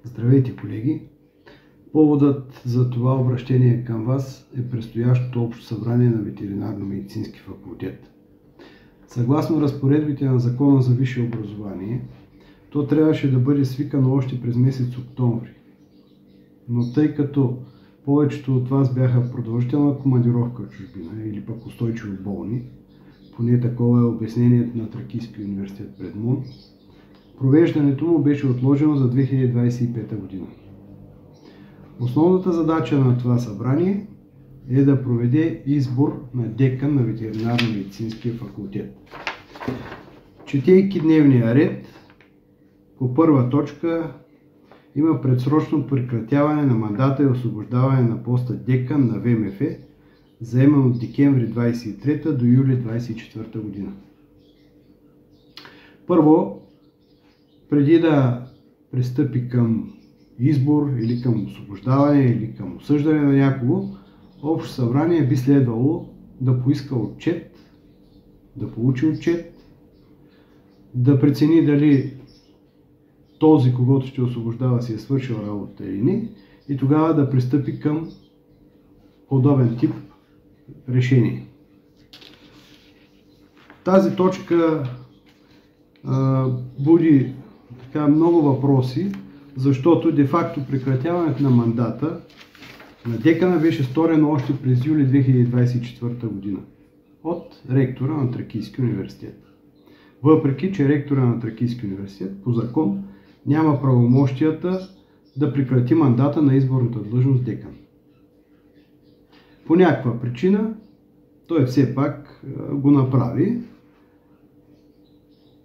Здравейте, колеги! Поводът за това обращение към вас е предстоящото общо събрание на ветеринарно-медицински факултет. Съгласно разпоредбите на Закона за висше образование, то трябваше да бъде свикано още през месец октомври. Но тъй като повечето от вас бяха в продължителна командировка в чужбина или пък устойчиво болни, поне такова е обяснението на Тракийския университет пред МОН, провеждането му беше отложено за 2025 година. Основната задача на това събрание е да проведе избор на декан на ветеринарно-медицинския факултет. Четейки дневния ред, по първа точка има предсрочно прекратяване на мандата и освобождаване на поста декан на ВМФ, заеман от декември 23 до юли 24 година. Първо, преди да пристъпи към избор или към освобождаване или към осъждане на някого, общо събрание би следвало да поиска отчет, да получи отчет, да прецени дали този, когото ще освобождава, си е свършил работа или не, и тогава да пристъпи към подобен тип решение. Тази точка буди много въпроси, защото де-факто прекратяването на мандата на декана беше сторено още през юли 2024 година от ректора на Тракийския университет. Въпреки че ректора на Тракийския университет по закон няма правомощията да прекрати мандата на изборната длъжност декан. По някаква причина той все пак го направи.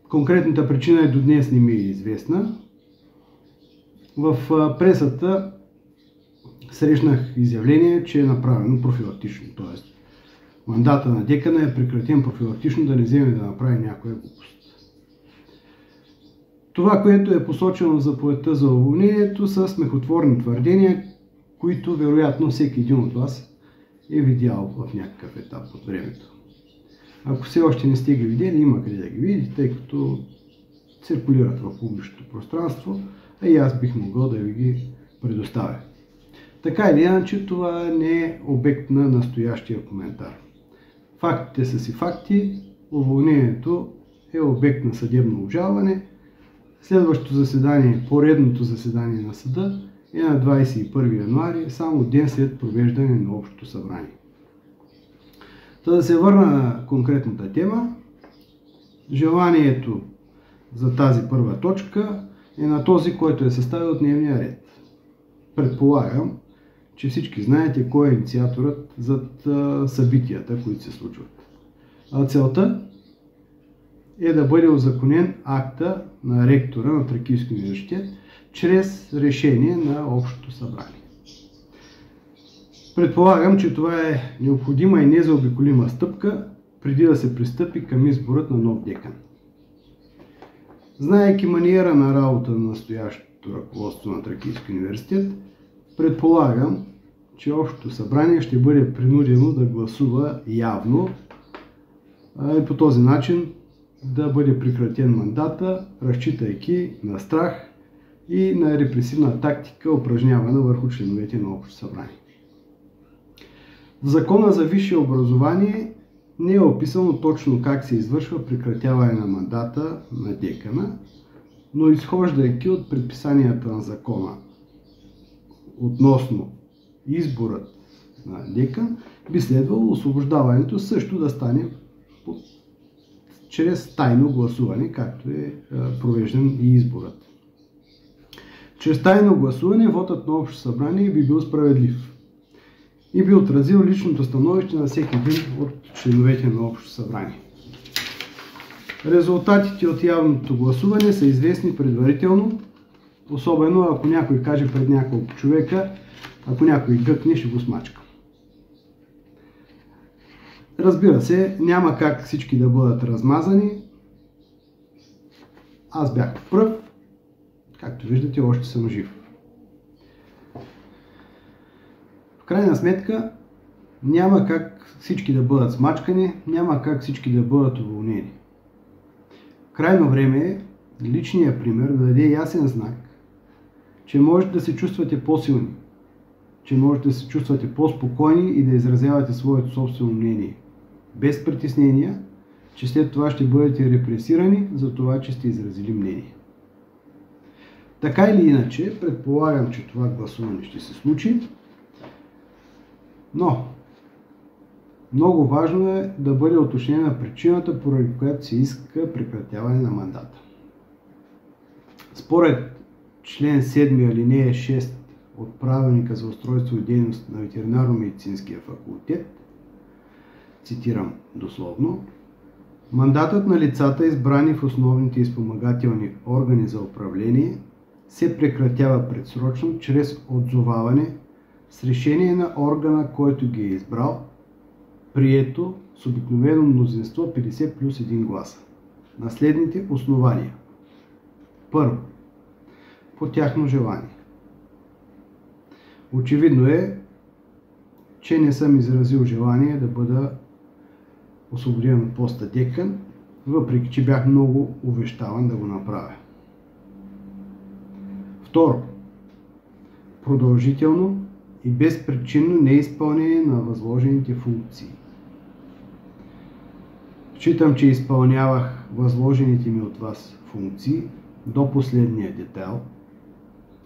Конкретната причина до днес не ми е известна. В пресата срещнах изявление, че е направено профилактично. Т.е. мандата на декана е прекратен профилактично, да не вземе да направи някоя глупост. Това, което е посочено в заповедта за уволнението, са смехотворни твърдения, които вероятно всеки един от вас е видял в някакъв етап от времето. Ако все още не сте ги видели, има къде да ги видите, тъй като циркулират в публичното пространство, а и аз бих могъл да ви ги предоставя. Така или иначе, това не е обект на настоящия коментар. Фактите са си факти, уволнението е обект на съдебно обжалване. Следващото заседание, поредното заседание на съда е на 21 януари, само ден след провеждане на общото събрание. Да се върна на конкретната тема, желанието за тази първа точка е на този, който е съставил дневния ред. Предполагам, че всички знаете кой е инициаторът зад събитията, които се случват. А целта е да бъде узаконен акта на ректора на Тракийския университет чрез решение на общото събрание. Предполагам, че това е необходима и незаобиколима стъпка преди да се пристъпи към изборът на нов декан. Знаейки маниера на работа на настоящото ръководство на Тракийския университет, предполагам, че общото събрание ще бъде принудено да гласува явно и по този начин да бъде прекратен мандата, разчитайки на страх и на репресивна тактика, упражнявана върху членовете на общото събрание. В Закона за висше образование не е описано точно как се извършва прекратяване на мандата на декана, но изхождайки от предписанията на закона относно изборът на декан, би следвало освобождаването също да стане чрез тайно гласуване, както е провеждан и изборът. Чрез тайно гласуване вотът на общо събрание би бил справедлив и би отразил личното становище на всеки един от членовете на общото събрание. Резултатите от явното гласуване са известни предварително, особено ако някой каже пред няколко човека, ако някой гъкне, ще го смачка. Разбира се, няма как всички да бъдат размазани. Аз бях пръв, както виждате, още съм жив. В крайна сметка, няма как всички да бъдат смачкани, няма как всички да бъдат уволнени. Крайно време е личният пример да даде ясен знак, че можете да се чувствате по-силни, че можете да се чувствате по-спокойни и да изразявате своето собствено мнение, без притеснения, че след това ще бъдете репресирани за това, че сте изразили мнение. Така или иначе, предполагам, че това гласуване ще се случи, но много важно е да бъде уточнена причината, поради която се иска прекратяване на мандата. Според член 7 алинея 6 от Правилника за устройство и дейност на ветеринарно-медицинския факултет, цитирам дословно, мандатът на лицата, избрани в основните и спомагателни органи за управление, се прекратява предсрочно чрез отзоваване с решение на органа, който ги е избрал, прието с обикновено мнозинство 50 плюс 1 гласа, на следните основания. Първо, по тяхно желание. Очевидно е, че не съм изразил желание да бъда освободен от поста декан, въпреки че бях много увещаван да го направя. Второ, продължително и безпричинно неизпълнение на възложените функции. Считам, че изпълнявах възложените ми от вас функции до последния детайл.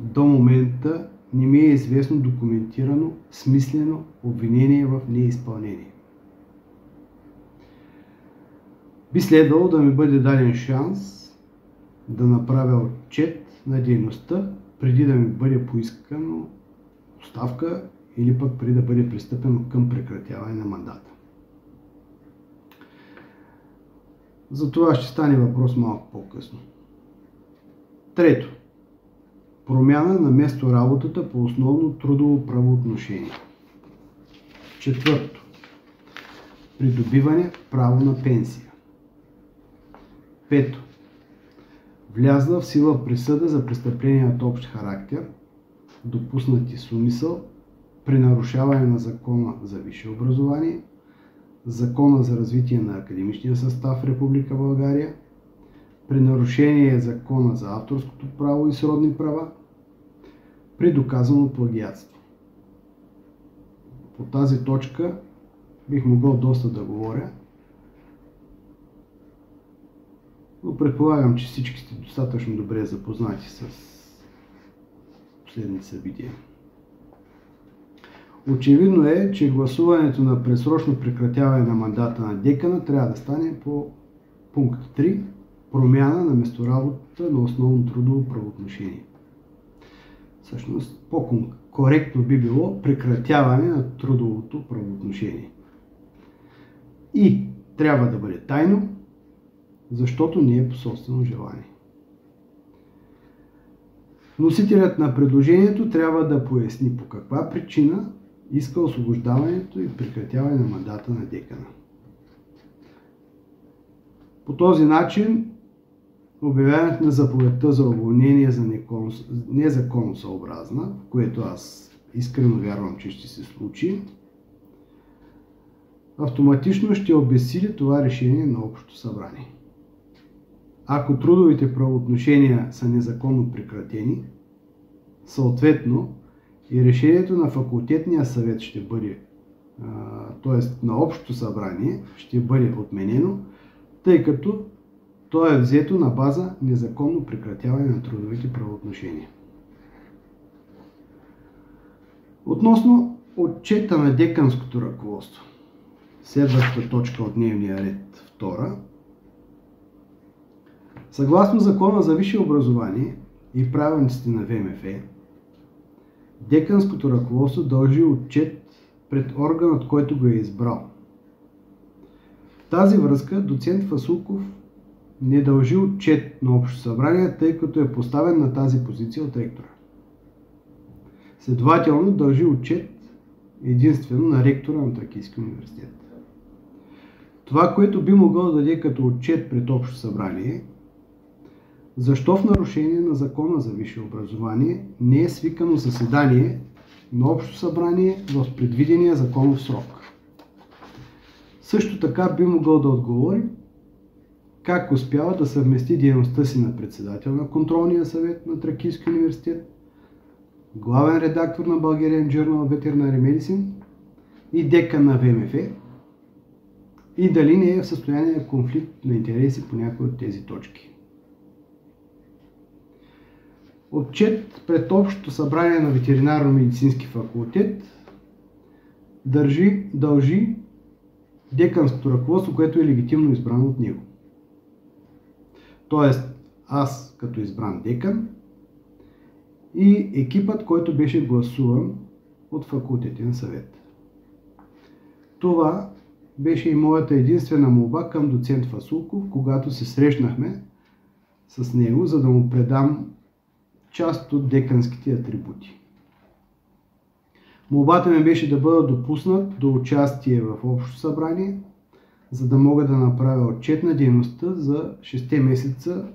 До момента не ми е известно документирано, смислено обвинение в неизпълнение. Би следвало да ми бъде даден шанс да направя отчет на дейността, преди да ми бъде поискано оставка или пък преди да бъде пристъпено към прекратяване на мандата. За това ще стане въпрос малко по-късно. Трето. Промяна на место работата по основно трудово правоотношение. Четвърто. Придобиване право на пенсия. Пето. Влязла в сила присъда за престъпления от общ характер, допуснати с умисъл, при нарушаване на Закона за висше образование, Закона за развитие на академичния състав в Република България, при нарушение Закона за авторското право и сродни права, при доказано плагиатство. По тази точка бих могъл доста да говоря, но предполагам, че всички сте достатъчно добре запознати с последните събития. Очевидно е, че гласуването на предсрочно прекратяване на мандата на декана трябва да стане по пункт 3 – промяна на местоработата на основно трудово правоотношение. Всъщност, по-коректно би било прекратяване на трудовото правоотношение. И трябва да бъде тайно, защото не е по собствено желание. Носителят на предложението трябва да поясни по каква причина иска освобождаването и прекратяване на мандата на декана. По този начин обявяването на заповедта за уволнение за незаконосъобразна, в което аз искрено вярвам, че ще се случи, автоматично ще обезсили това решение на Общото събрание. Ако трудовите правоотношения са незаконно прекратени, съответно и решението на факултетния съвет ще бъде, т.е. на Общото събрание ще бъде отменено, тъй като то е взето на база незаконно прекратяване на трудовите правоотношения. Относно отчета на деканското ръководство, следващата точка от дневния ред 2, съгласно Закона за висше образование и правилниците на ВМФ, деканското ръководство дължи отчет пред органът, който го е избрал. В тази връзка доцент Фасулков не дължи отчет на Общото събрание, тъй като е поставен на тази позиция от ректора. Следователно дължи отчет единствено на ректора на Тракийския университет. Това, което би могъл да даде като отчет пред Общото събрание, защо в нарушение на Закона за висше образование не е свикано заседание на Общото събрание в предвидения законов срок. Също така би могъл да отговори как успява да съвмести дейността си на председател на контролния съвет на Тракийския университет главен редактор на Bulgarian Journal of Veterinary Medicine и декан на ВМФ, и дали не е в състояние на конфликт на интереси по някои от тези точки. Отчет пред Общото събрание на ветеринарно-медицински факултет дължи деканското ръководство, което е легитимно избрано от него. Тоест, аз като избран декан и екипът, който беше гласуван от факултетен съвет. Това беше и моята единствена молба към доцент Фасулков, когато се срещнахме с него, за да му предам част от деканските атрибути. Молбата ми беше да бъда допуснат до участие в Общо събрание, за да мога да направя отчет на дейността за 6 месеца,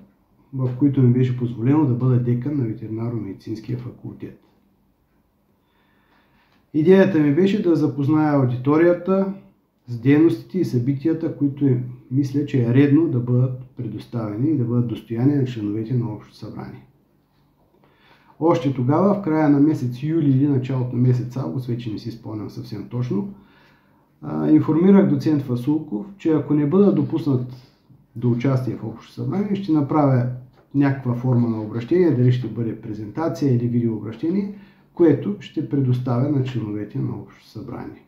в които ми беше позволено да бъда декан на ветеринарно-медицинския факултет. Идеята ми беше да запозная аудиторията с дейностите и събитията, които мисля, че е редно да бъдат предоставени и да бъдат достояние на членовете на Общото събрание. Още тогава, в края на месец юли или началото на месец август, вече не си спомням съвсем точно, информирах доцент Фасулков, че ако не бъда допуснат до участие в Общото събрание, ще направя някаква форма на обращение, дали ще бъде презентация или видеообращение, което ще предоставя на членовете на Общото събрание.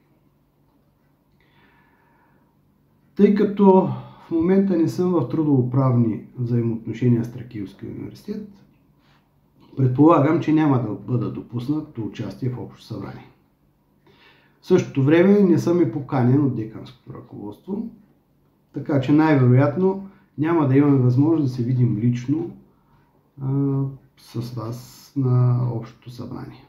Тъй като в момента не съм в трудовоправни взаимоотношения с Тракийския университет, предполагам, че няма да бъда допуснат до участие в Общото събрание. В същото време не съм и поканен от деканското ръководство, така че най-вероятно няма да имаме възможност да се видим лично с вас на Общото събрание.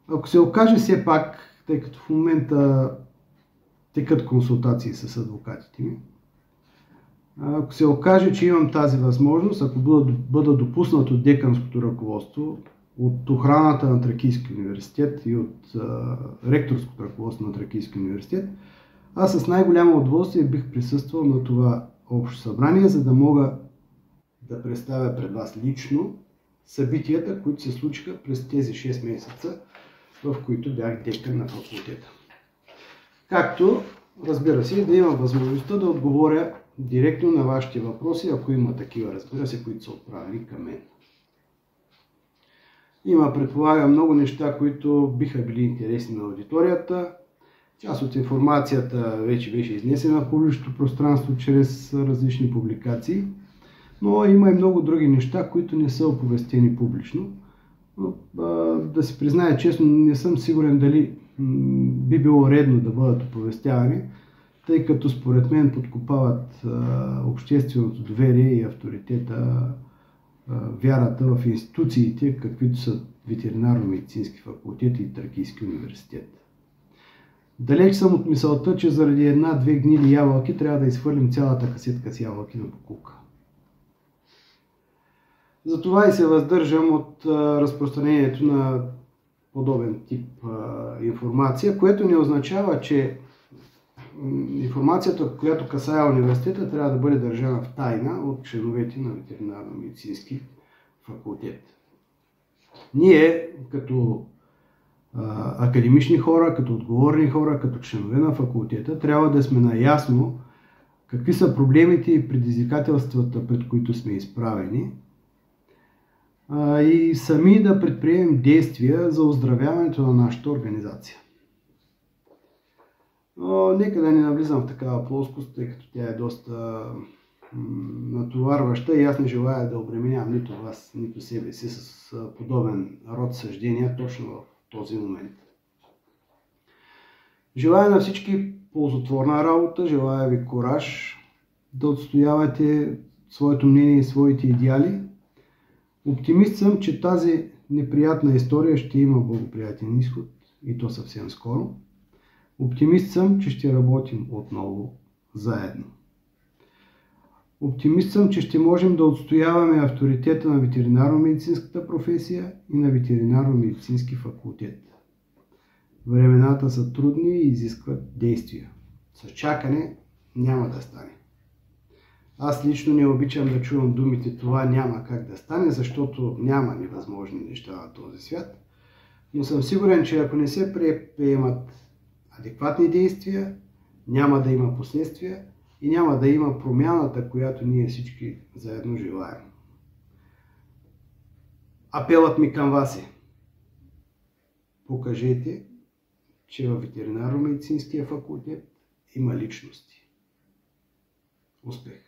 Ако се окаже все пак, тъй като в момента текат консултации с адвокатите ми, ако се окаже, че имам тази възможност, ако бъда допуснат от деканското ръководство, от охраната на Тракийския университет и от ректорското ръководство на Тракийския университет, аз с най-голямо удоволствие бих присъствал на това Общо събрание, за да мога да представя пред вас лично събитията, които се случиха през тези 6 месеца, в които бях декан на факултета. Както, разбира се, да имам възможността да отговоря директно на вашите въпроси, ако има такива, разбира се, които са отправени към мен. Има, предполагам, много неща, които биха били интересни на аудиторията. Част от информацията вече беше изнесена в публичното пространство чрез различни публикации, но има и много други неща, които не са оповестени публично. Но, да си призная честно, не съм сигурен дали би било редно да бъдат оповестявани, тъй като според мен подкопават общественото доверие и авторитета, вярата в институциите, каквито са ветеринарно-медицински факултет и Тракийски университет. Далеч съм от мисълта, че заради една-две гнили ябълки трябва да изхвърлим цялата касетка с ябълки на боклука. Затова и се въздържам от разпространението на подобен тип информация, което не означава, че информацията, която касае университета, трябва да бъде държана в тайна от членовете на ветеринарно-медицински факултет. Ние, като академични хора, като отговорни хора, като членове на факултета, трябва да сме наясно какви са проблемите и предизвикателствата, пред които сме изправени, и сами да предприемем действия за оздравяването на нашата организация. Но нека да не навлизам в такава плоскост, тъй като тя е доста натоварваща и аз не желая да обременявам нито вас, нито себе си с подобен род съждения точно в този момент. Желая на всички ползотворна работа, желая ви кураж да отстоявате своето мнение и своите идеали. Оптимист съм, че тази неприятна история ще има благоприятен изход и то съвсем скоро. Оптимист съм, че ще работим отново заедно. Оптимист съм, че ще можем да отстояваме авторитета на ветеринарно-медицинската професия и на ветеринарно-медицински факултет. Времената са трудни и изискват действия. С чакане няма да стане. Аз лично не обичам да чувам думите "това няма как да стане", защото няма невъзможни неща на този свят. Но съм сигурен, че ако не се предприемат адекватни действия, няма да има последствия и няма да има промяната, която ние всички заедно желаем. Апелът ми към вас е: покажете, че във ветеринарно-медицинския факултет има личности. Успех!